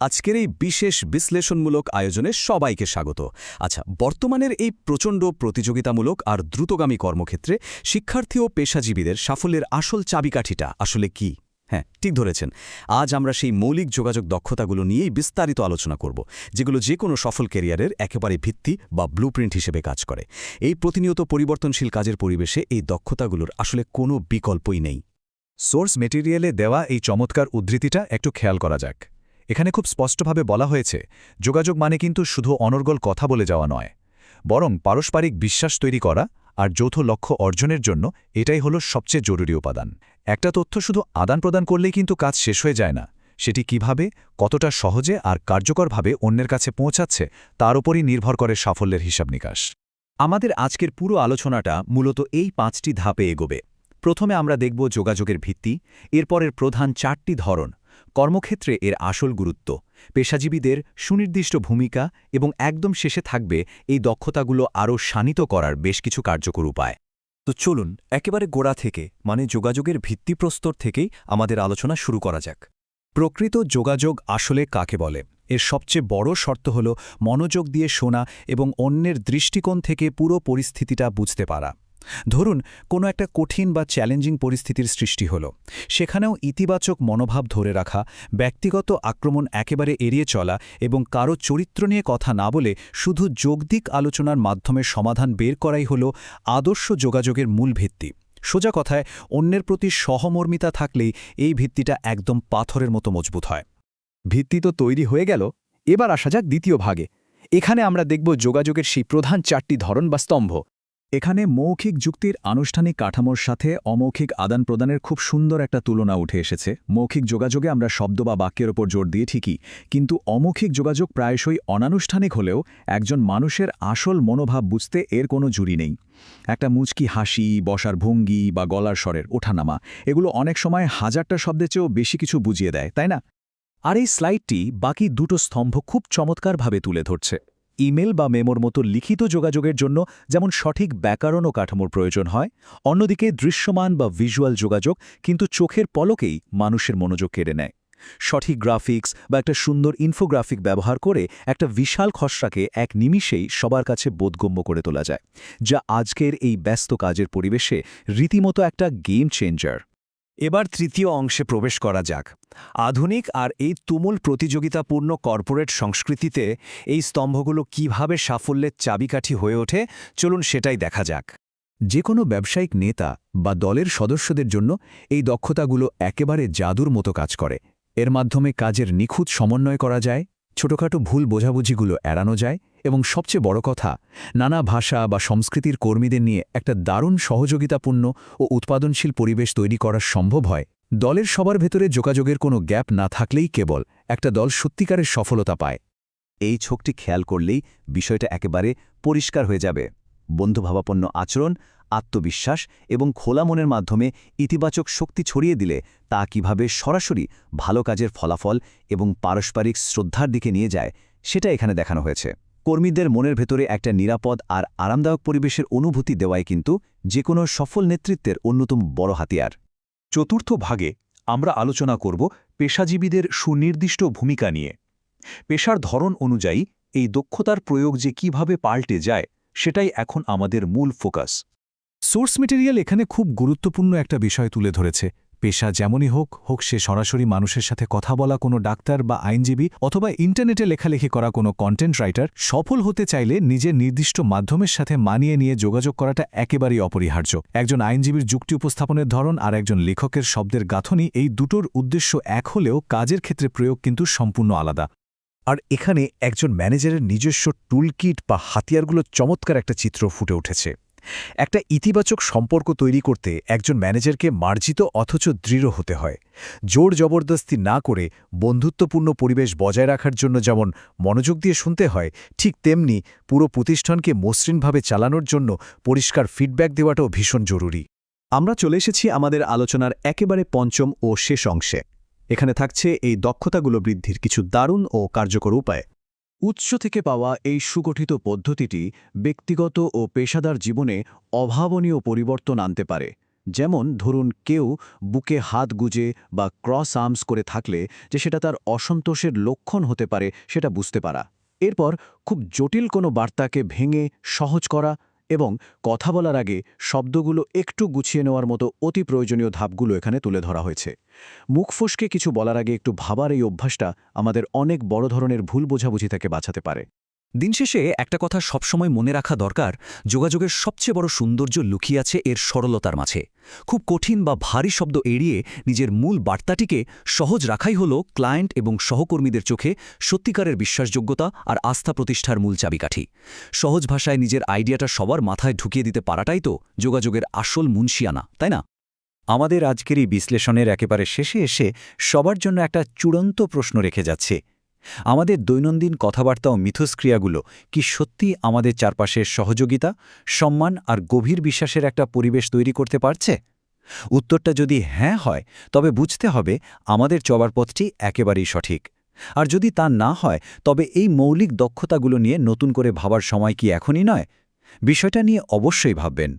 আজকের এই বিশেষ বিশ্লেষণমূলক আয়োজনে সবাইকে স্বাগত। আচ্ছা, বর্তমানের এই প্রচণ্ড প্রতিযোগিতামূলক আর দ্রুতগামী কর্মক্ষেত্রে শিক্ষার্থী ও পেশাজীবীদের সাফল্যের আসল চাবিকাঠিটা আসলে কি? হ্যাঁ, ঠিক ধরেছেন। আজ আমরা সেই মৌলিক যোগাযোগ দক্ষতাগুলো নিয়েই বিস্তারিত আলোচনা করব, যেগুলো যে কোনো সফল ক্যারিয়ারের একেবারে ভিত্তি বা ব্লুপ্রিন্ট হিসেবে কাজ করে। এই প্রতিনিয়ত পরিবর্তনশীল কাজের পরিবেশে এই দক্ষতাগুলোর আসলে কোনো বিকল্পই নেই। সোর্স মেটেরিয়ালে দেওয়া এই চমৎকার উদ্ধৃতিটা একটু খেয়াল করা যাক। এখানে খুব স্পষ্টভাবে বলা হয়েছে, যোগাযোগ মানে কিন্তু শুধু অনর্গল কথা বলে যাওয়া নয়, বরং পারস্পরিক বিশ্বাস তৈরি করা আর যৌথ লক্ষ্য অর্জনের জন্য এটাই হলো সবচেয়ে জরুরি উপাদান। একটা তথ্য শুধু আদান প্রদান করলেই কিন্তু কাজ শেষ হয়ে যায় না। সেটি কিভাবে, কতটা সহজে আর কার্যকরভাবে অন্যের কাছে পৌঁছাচ্ছে তার উপরই নির্ভর করে সাফল্যের হিসাব নিকাশ। আমাদের আজকের পুরো আলোচনাটা মূলত এই 5টি ধাপে এগোবে। প্রথমে আমরা দেখব যোগাযোগের ভিত্তি, এরপরের প্রধান 4টি ধরন, কর্মক্ষেত্রে এর আসল গুরুত্ব, পেশাজীবীদের সুনির্দিষ্ট ভূমিকা এবং একদম শেষে থাকবে এই দক্ষতাগুলো আরও শানিত করার বেশ কিছু কার্যকর উপায়। তো চলুন একেবারে গোড়া থেকে, মানে যোগাযোগের ভিত্তিপ্রস্তর থেকেই আমাদের আলোচনা শুরু করা যাক। প্রকৃত যোগাযোগ আসলে কাকে বলে? এর সবচেয়ে বড় শর্ত হল মনোযোগ দিয়ে শোনা এবং অন্যের দৃষ্টিকোণ থেকে পুরো পরিস্থিতিটা বুঝতে পারা। ধরুন, কোনো একটা কঠিন বা চ্যালেঞ্জিং পরিস্থিতির সৃষ্টি হলো, সেখানেও ইতিবাচক মনোভাব ধরে রাখা, ব্যক্তিগত আক্রমণ একেবারে এড়িয়ে চলা এবং কারো চরিত্র নিয়ে কথা না বলে শুধু যৌক্তিক আলোচনার মাধ্যমে সমাধান বের করাই হল আদর্শ যোগাযোগের মূল ভিত্তি। সোজা কথায়, অন্যের প্রতি সহমর্মিতা থাকলেই এই ভিত্তিটা একদম পাথরের মতো মজবুত হয়। ভিত্তি তো তৈরি হয়ে গেল, এবার আসা যাক দ্বিতীয় ভাগে। এখানে আমরা দেখব যোগাযোগের সেই প্রধান 4টি ধরন বা স্তম্ভ। এখানে মৌখিক যুক্তির আনুষ্ঠানিক কাঠামোর সাথে অমৌখিক আদান প্রদানের খুব সুন্দর একটা তুলনা উঠে এসেছে। মৌখিক যোগাযোগে আমরা শব্দ বা বাক্যের ওপর জোর দিয়ে ঠিকই, কিন্তু অমৌখিক যোগাযোগ প্রায়শই অনানুষ্ঠানিক হলেও একজন মানুষের আসল মনোভাব বুঝতে এর কোনো জুড়ি নেই। একটা মুচকি হাসি, বসার ভঙ্গি বা গলার স্বরের ওঠানামা, এগুলো অনেক সময় হাজারটা শব্দের চেয়েও বেশি কিছু বুঝিয়ে দেয়, তাই না? আর এই স্লাইডটি বাকি দুটো স্তম্ভ খুব চমৎকারভাবে তুলে ধরছে। ইমেল বা মেমোর মতো লিখিত যোগাযোগের জন্য যেমন সঠিক ব্যাকরণ ও কাঠামোর প্রয়োজন হয়, অন্যদিকে দৃশ্যমান বা ভিজুয়াল যোগাযোগ কিন্তু চোখের পলকেই মানুষের মনোযোগ কেড়ে নেয়। সঠিক গ্রাফিক্স বা একটা সুন্দর ইনফোগ্রাফিক ব্যবহার করে একটা বিশাল খসড়াকে এক নিমিষেই সবার কাছে বোধগম্য করে তোলা যায়, যা আজকের এই ব্যস্ত কাজের পরিবেশে রীতিমতো একটা গেম চেঞ্জার। এবার তৃতীয় অংশে প্রবেশ করা যাক। আধুনিক আর এই তুমুল প্রতিযোগিতাপূর্ণ কর্পোরেট সংস্কৃতিতে এই স্তম্ভগুলো কিভাবে সাফল্যের চাবিকাঠি হয়ে ওঠে, চলুন সেটাই দেখা যাক। যে কোনো ব্যবসায়িক নেতা বা দলের সদস্যদের জন্য এই দক্ষতাগুলো একেবারে জাদুর মতো কাজ করে। এর মাধ্যমে কাজের নিখুঁত সমন্বয় করা যায়, ছোটখাটো ভুল বোঝাবুঝিগুলো এড়ানো যায় এবং সবচেয়ে বড় কথা, নানা ভাষা বা সংস্কৃতির কর্মীদের নিয়ে একটা দারুণ সহযোগিতাপূর্ণ ও উৎপাদনশীল পরিবেশ তৈরি করা সম্ভব হয়। দলের সবার ভেতরে যোগাযোগের কোনো গ্যাপ না থাকলেই কেবল একটা দল সত্যিকারের সফলতা পায়। এই ছোকটি খেয়াল করলেই বিষয়টা একেবারে পরিষ্কার হয়ে যাবে। বন্ধুভাবাপন্ন আচরণ, আত্মবিশ্বাস এবং খোলা মনের মাধ্যমে ইতিবাচক শক্তি ছড়িয়ে দিলে তা কিভাবে সরাসরি ভালো কাজের ফলাফল এবং পারস্পরিক শ্রদ্ধার দিকে নিয়ে যায়, সেটা এখানে দেখানো হয়েছে। কর্মীদের মনের ভেতরে একটা নিরাপদ আর আরামদায়ক পরিবেশের অনুভূতি দেওয়াই কিন্তু যে কোনো সফল নেতৃত্বের অন্যতম বড় হাতিয়ার। চতুর্থ ভাগে আমরা আলোচনা করব পেশাজীবীদের সুনির্দিষ্ট ভূমিকা নিয়ে। পেশার ধরন অনুযায়ী এই দক্ষতার প্রয়োগ যে কিভাবে পাল্টে যায়, সেটাই এখন আমাদের মূল ফোকাস। সোর্স মেটেরিয়াল এখানে খুব গুরুত্বপূর্ণ একটা বিষয় তুলে ধরেছে। পেশা যেমনই হোক সে সরাসরি মানুষের সাথে কথা বলা কোনো ডাক্তার বা আইনজীবী অথবা ইন্টারনেটে লেখালেখি করা কোনো কন্টেন্ট রাইটার, সফল হতে চাইলে নিজের নির্দিষ্ট মাধ্যমের সাথে মানিয়ে নিয়ে যোগাযোগ করাটা একেবারেই অপরিহার্য। একজন আইনজীবীর যুক্তি উপস্থাপনের ধরন আর একজন লেখকের শব্দের গাঁথনি, এই দুটোর উদ্দেশ্য এক হলেও কাজের ক্ষেত্রে প্রয়োগ কিন্তু সম্পূর্ণ আলাদা। আর এখানে একজন ম্যানেজারের নিজস্ব টুলকিট বা হাতিয়ারগুলো চমৎকার একটা চিত্র ফুটে উঠেছে। একটা ইতিবাচক সম্পর্ক তৈরি করতে একজন ম্যানেজারকে মার্জিত অথচ দৃঢ় হতে হয়। জোর জবরদস্তি না করে বন্ধুত্বপূর্ণ পরিবেশ বজায় রাখার জন্য যেমন মনোযোগ দিয়ে শুনতে হয়, ঠিক তেমনি পুরো প্রতিষ্ঠানকে মসৃণভাবে চালানোর জন্য পরিষ্কার ফিডব্যাক দেওয়াটাও ভীষণ জরুরি। আমরা চলে এসেছি আমাদের আলোচনার একেবারে পঞ্চম ও শেষ অংশে। এখানে থাকছে এই দক্ষতাগুলো বৃদ্ধির কিছু দারুণ ও কার্যকর উপায়। উৎস থেকে পাওয়া এই সুগঠিত পদ্ধতিটি ব্যক্তিগত ও পেশাদার জীবনে অভাবনীয় পরিবর্তন আনতে পারে। যেমন ধরুন কেউ বুকে হাত গুজে বা ক্রস আর্মস করে থাকলে যে সেটা তার অসন্তোষের লক্ষণ হতে পারে সেটা বুঝতে পারা। এরপর খুব জটিল কোনো বার্তাকে ভেঙে সহজ করা এবং কথা বলার আগে শব্দগুলো একটু গুছিয়ে নেওয়ার মতো অতি প্রয়োজনীয় ধাপগুলো এখানে তুলে ধরা হয়েছে। মুখ ফসকে কিছু বলার আগে একটু ভাবার এই অভ্যাসটা আমাদের অনেক বড় ধরনের ভুল বোঝাবুঝি থেকে বাঁচাতে পারে। দিন শেষে একটা কথা সবসময় মনে রাখা দরকার, যোগাযোগের সবচেয়ে বড় সৌন্দর্য লুকিয়ে আছে এর সরলতার মাঝে। খুব কঠিন বা ভারী শব্দ এড়িয়ে নিজের মূল বার্তাটিকে সহজ রাখাই হল ক্লায়েন্ট এবং সহকর্মীদের চোখে সত্যিকারের বিশ্বাসযোগ্যতা আর আস্থা প্রতিষ্ঠার মূল চাবিকাঠি। সহজ ভাষায় নিজের আইডিয়াটা সবার মাথায় ঢুকিয়ে দিতে পারাটাই তো যোগাযোগের আসল মুনশিয়ানা, তাই না? আমাদের আজকের এই বিশ্লেষণের একেবারে শেষে এসে সবার জন্য একটা চূড়ান্ত প্রশ্ন রেখে যাচ্ছে। আমাদের দৈনন্দিন কথাবার্তা ও মিথস্ক্রিয়াগুলো কি সত্যি আমাদের চারপাশের সহযোগিতা, সম্মান আর গভীর বিশ্বাসের একটা পরিবেশ তৈরি করতে পারছে? উত্তরটা যদি হ্যাঁ হয়, তবে বুঝতে হবে আমাদের চলার পথটি একেবারেই সঠিক। আর যদি তা না হয়, তবে এই মৌলিক দক্ষতাগুলো নিয়ে নতুন করে ভাবার সময় কি এখনই নয়? বিষয়টা নিয়ে অবশ্যই ভাববেন।